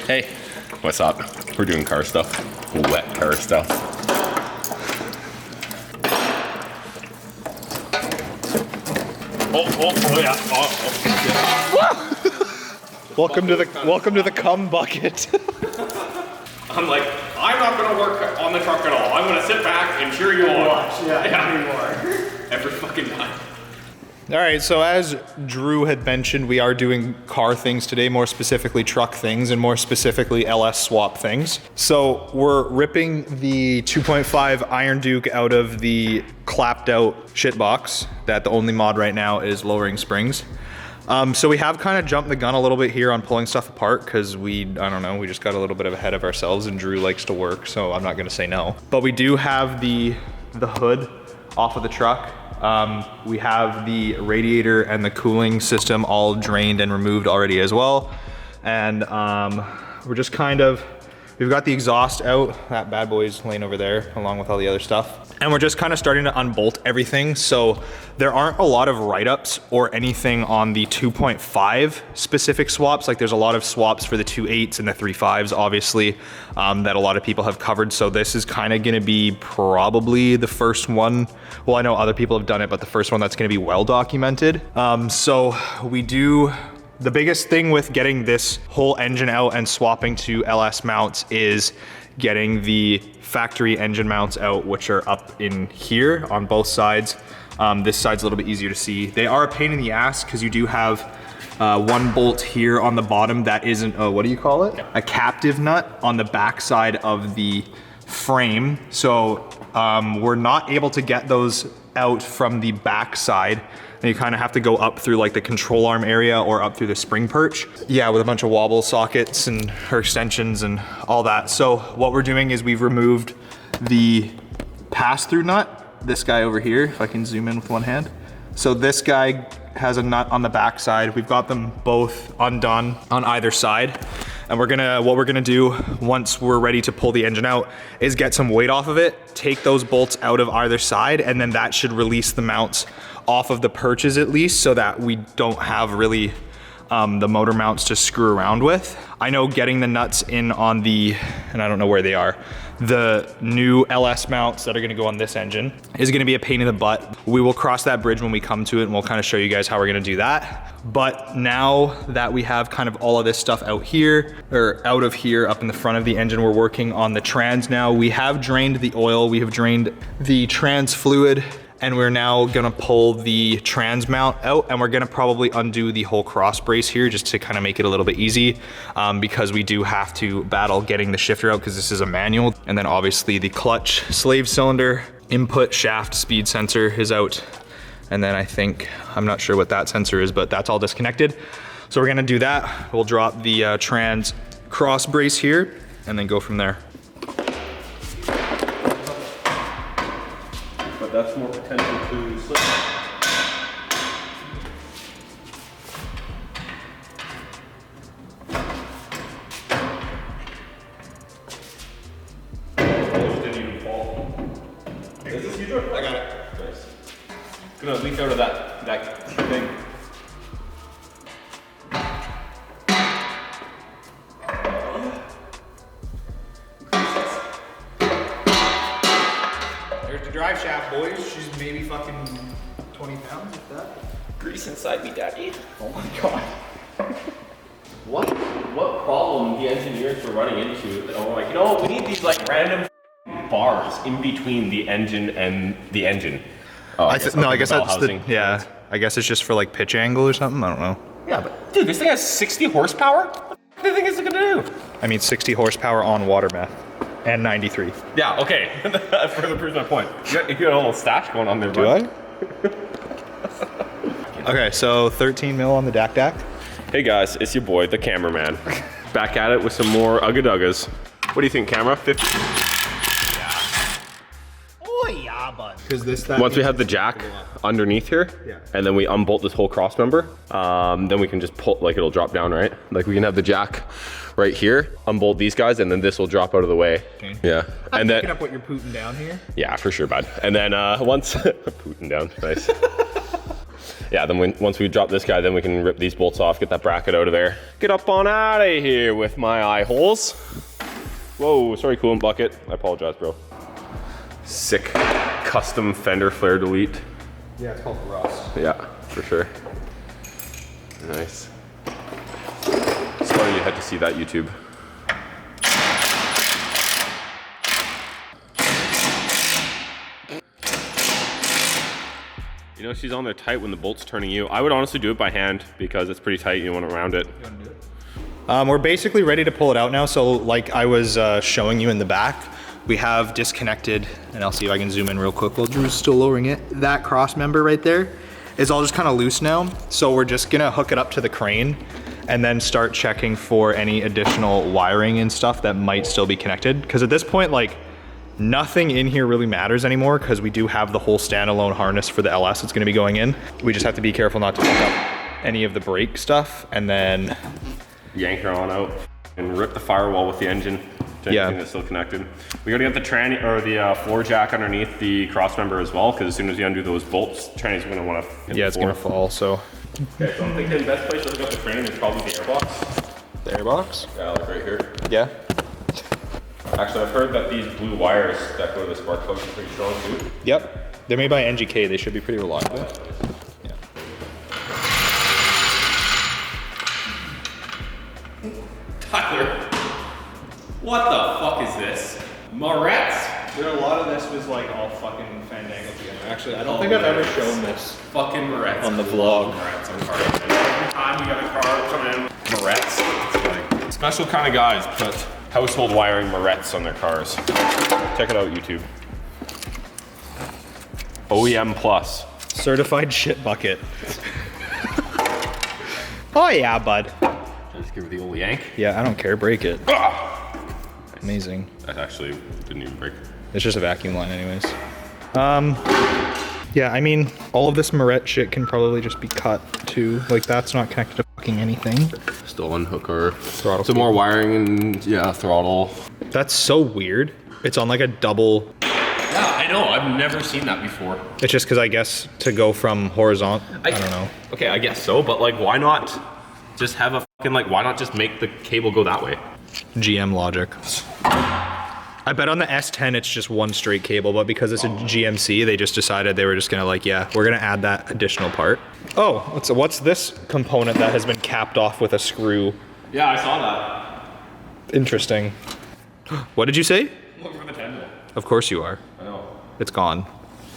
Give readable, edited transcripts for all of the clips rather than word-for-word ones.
Hey, what's up? We're doing car stuff. Wet car stuff. Oh yeah. Welcome to the cum bucket. I'm like, I'm not gonna work on the truck at all. I'm gonna sit back and cheer you on. Yeah, you are. Every fucking time. All right, so as Drew had mentioned, we are doing car things today, more specifically truck things, and more specifically LS swap things. So we're ripping the 2.5 Iron Duke out of the clapped out shit box that the only mod right now is lowering springs. So we have kind of jumped the gun a little bit here on pulling stuff apart because I don't know, we just got a little bit ahead of ourselves, and Drew likes to work, so I'm not gonna say no. But we do have the hood off of the truck. We have the radiator and the cooling system all drained and removed already as well. And we're just we've got the exhaust out. That bad boy's laying over there along with all the other stuff. And we're just kind of starting to unbolt everything. So there aren't a lot of write-ups or anything on the 2.5 specific swaps. Like there's a lot of swaps for the 2.8s and the 3.5s, obviously, that a lot of people have covered. So this is kind of gonna be probably the first one. Well, I know other people have done it, but the first one that's gonna be well documented. So the biggest thing with getting this whole engine out and swapping to LS mounts is getting the factory engine mounts out, which are up in here on both sides. This side's a little bit easier to see. They are a pain in the ass because you do have one bolt here on the bottom that isn't, what do you call it? A captive nut on the back side of the frame. So we're not able to get those out from the back side. And you kind of have to go up through like the control arm area or up through the spring perch. Yeah, with a bunch of wobble sockets and her extensions and all that. So what we're doing is we've removed the pass-through nut, this guy over here, if I can zoom in with one hand. So this guy has a nut on the back side. We've got them both undone on either side. And what we're gonna do once we're ready to pull the engine out is get some weight off of it, take those bolts out of either side, and then that should release the mounts off of the perches at least, so that we don't have really the motor mounts to screw around with. I know getting the nuts in on and I don't know where they are, the new LS mounts that are gonna go on this engine is gonna be a pain in the butt. We will cross that bridge when we come to it, and we'll kind of show you guys how we're gonna do that. But now that we have kind of all of this stuff out here, or out of here up in the front of the engine, we're working on the trans now. We have drained the oil, we have drained the trans fluid, and we're now gonna pull the trans mount out, and we're gonna probably undo the whole cross brace here just to kind of make it a little bit easy, because we do have to battle getting the shifter out because this is a manual. And then obviously the clutch slave cylinder input shaft speed sensor is out. And then I'm not sure what that sensor is, but that's all disconnected. So we're gonna do that. We'll drop the trans cross brace here and then go from there. But that's more potential to slip. Didn't even fall. Is this you? I got it. Nice. Gonna leak out of that thing. There's the drive shaft, boys. She's maybe fucking 20 pounds, if that. Grease inside me, daddy. Oh my god. What problem the engineers were running into? Oh, like, you know, we need these like random bars in between the engine and the engine. Oh, I guess that's yeah. I guess it's just for like pitch angle or something. I don't know. Yeah, but dude, this thing has 60 horsepower. What do you think it's gonna do? I mean, 60 horsepower on water meth and 93. Yeah, okay. Further proves my point. You got a little stash going on there, Do bud. I? Okay, so 13 mil on the DAC. Hey guys, it's your boy, the cameraman. Back at it with some more Ugga-Duggas. What do you think, camera? 50? Oh yeah, bud. Because Once we have the jack underneath here, Yeah. and then we unbolt this whole cross member, then we can just pull, like it'll drop down, right? Like we can have the jack right here, unbolt these guys, and then this will drop out of the way. Okay. Yeah. I'm picking up what you're putting down here. Yeah, for sure, bud. And then once, putting down, nice. Yeah, then once we drop this guy, then we can rip these bolts off, get that bracket out of there. Get up on out of here with my eye holes. Whoa, sorry coolant bucket. I apologize, bro. Sick custom fender flare delete. Yeah, it's called rust. Yeah, for sure. Nice. Sorry you had to see that, YouTube. You know, she's on there tight when the bolt's turning you. I would honestly do it by hand because it's pretty tight. You want to round it. You want to do it? We're basically ready to pull it out now. So like I was showing you in the back, we have disconnected, and I'll see if I can zoom in real quick while Drew's still lowering it. That cross member right there is all just kind of loose now. So we're just gonna hook it up to the crane and then start checking for any additional wiring and stuff that might still be connected. Because at this point, like, nothing in here really matters anymore because we do have the whole standalone harness for the LS that's gonna be going in. We just have to be careful not to pick up any of the brake stuff and then yank her on out and rip the firewall with the engine. Yeah. That's still connected. We gotta get the tranny or the floor jack underneath the cross member as well, because as soon as you undo those bolts, tranny's gonna want to hit yeah, it's gonna fall. So okay, so I'm thinking the best place to hook up the frame is probably the airbox. the airbox. Yeah, like right here. Yeah. Actually, I've heard that these blue wires that go to the spark plugs are pretty strong too. Yep. They're made by NGK. They should be pretty reliable. Yeah. Tyler, what the fuck is this? Moretz? A lot of this was like all fucking fandangled together. Actually, I don't think I've ever shown this Fucking Moretz. on the vlog. Moretz on cars. Every time we got a car coming in, Moretz. It's like Special kind of guys put household wiring Moretz on their cars. Check it out, YouTube. OEM Plus. Certified shit bucket. Oh yeah, bud. Just give her the old yank. Yeah, I don't care. Break it. Amazing. That actually didn't even break. It's just a vacuum line anyways. Yeah, I mean, all of this Moretz shit can probably just be cut too. Like, that's not connected to fucking anything. Still unhook her. Throttle. Some more wiring and yeah, throttle. That's so weird. It's on like a double. yeah, I know. I've never seen that before. It's just because I guess to go from horizontal, I don't know. Okay, I guess so, but like, why not just have a fucking, like, why not just make the cable go that way? GM logic. I bet on the S10 it's just one straight cable, but because it's a GMC, they just decided they were just gonna like, yeah, we're gonna add that additional part. Oh, what's this component that has been capped off with a screw? Yeah, I saw that. Interesting. What did you say? Looking for the 10 mil. Of course you are. I know. It's gone.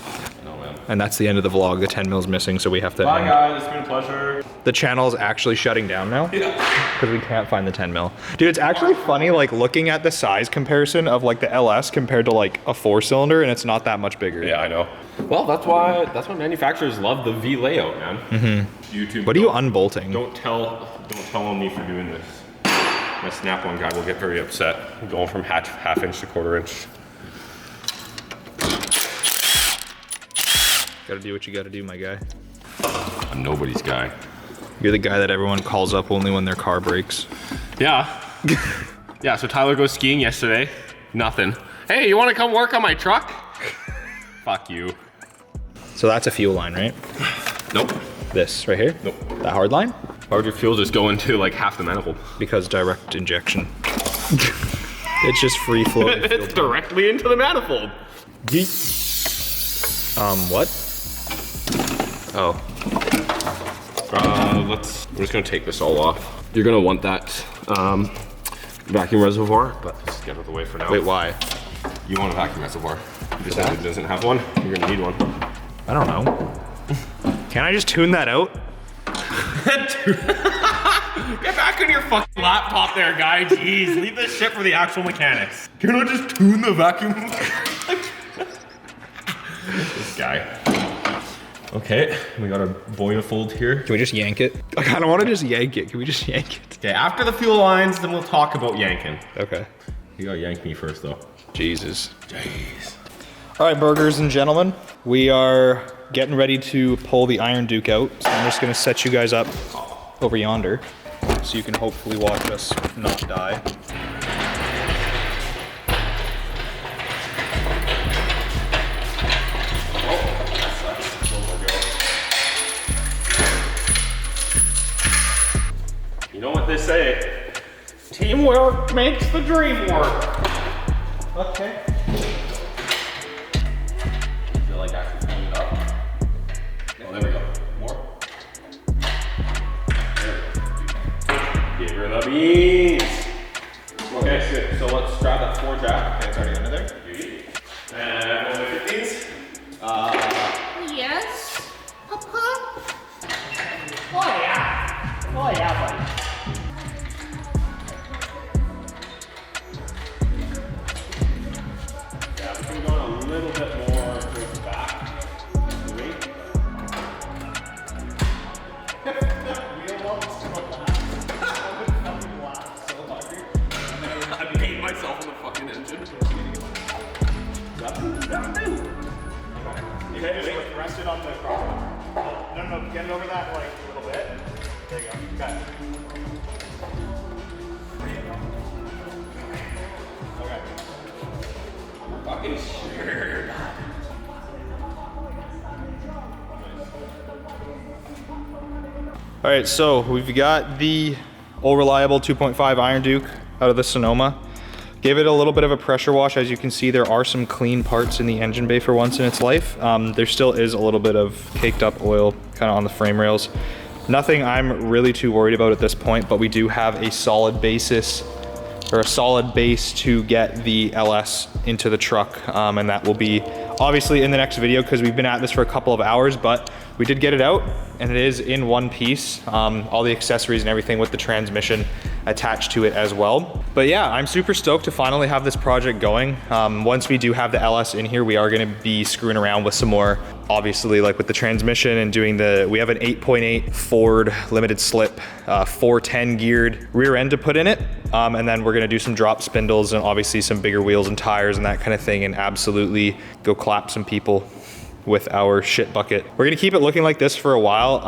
I know, man. And that's the end of the vlog. The 10 mil's missing, so we have to Bye, end. guys. It's been a pleasure. The channel is actually shutting down now Yeah. because we can't find the 10 mil. Dude, it's actually funny like looking at the size comparison of like the LS compared to like a 4-cylinder, and it's not that much bigger. Yeah, I know. Well, that's why manufacturers love the V layout, man. Mm-hmm. YouTube. What are you unbolting? Don't tell on me for doing this. My Snap-on guy will get very upset. Going from half inch to 1/4 inch. Gotta do what you gotta do, my guy. I'm nobody's guy. You're the guy that everyone calls up only when their car breaks. Yeah. Yeah, so Tyler goes skiing yesterday. Nothing. Hey, you want to come work on my truck? Fuck you. So that's a fuel line, right? Nope. This right here? Nope. That hard line? Why would your fuel just go into like half the manifold? Because direct injection. It's just free flow. It's directly into the manifold. What? Oh. I'm just gonna take this all off. You're gonna want that vacuum reservoir, but let's get out of the way for now. Wait, why? You want a vacuum reservoir. This one doesn't have one. You're gonna need one. I don't know. Can I just tune that out? Get back on your fucking laptop there, guy. Jeez, leave this shit for the actual mechanics. Can I just tune the vacuum? This guy. Okay, we got our Voyafold here. Can we just yank it? I kind of want to just yank it. Can we just yank it? Okay, after the fuel lines, then we'll talk about yanking. Okay. You gotta yank me first, though. Jesus. Jeez. All right, burgers and gentlemen, we are getting ready to pull the Iron Duke out. So I'm just gonna set you guys up over yonder so you can hopefully watch us not die. You know what they say? Teamwork makes the dream work. Okay. I feel like actually pulling it up. Oh, there we go. More. There we go. Give her the beans. Okay, good. So let's grab that 4 jack. Okay, it's already under there. And we'll look at these. Yes, Papa? Oh yeah. Oh yeah, buddy. Yeah, we can go a little bit more towards the back. Maybe. I'm hating myself in the fucking engine. You can just rest it on the cross. No, get it over that like a little bit. There you go. Got it. Okay. Fucking sure. All right, so we've got the all reliable 2.5 Iron Duke out of the Sonoma. Gave it a little bit of a pressure wash. As you can see, there are some clean parts in the engine bay for once in its life. There still is a little bit of caked up oil kind of on the frame rails. Nothing I'm really too worried about at this point, but we do have a solid basis or a solid base to get the LS into the truck. And that will be obviously in the next video because we've been at this for a couple of hours, but we did get it out and it is in one piece. All the accessories and everything with the transmission attached to it as well. But yeah, I'm super stoked to finally have this project going. Once we do have the LS in here, we are gonna be screwing around with some more, obviously like with the transmission and doing we have an 8.8 Ford limited slip, 410 geared rear end to put in it. And then we're gonna do some drop spindles and obviously some bigger wheels and tires and that kind of thing, and absolutely go clap some people with our shit bucket. We're gonna keep it looking like this for a while.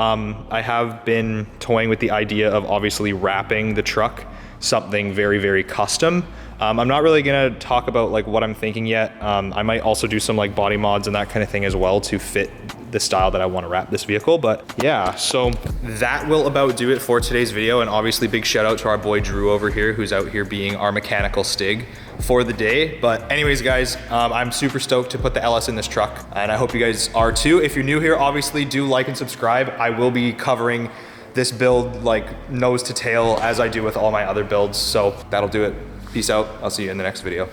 I have been toying with the idea of obviously wrapping the truck something very, very custom. I'm not really gonna talk about like what I'm thinking yet. I might also do some like body mods and that kind of thing as well to fit the style that I want to wrap this vehicle. But yeah, so that will about do it for today's video. And obviously big shout out to our boy Drew over here, who's out here being our mechanical stig for the day. But anyways, guys, I'm super stoked to put the LS in this truck and I hope you guys are too. If you're new here, obviously do like and subscribe. I will be covering this build like nose to tail as I do with all my other builds. So that'll do it. Peace out. I'll see you in the next video.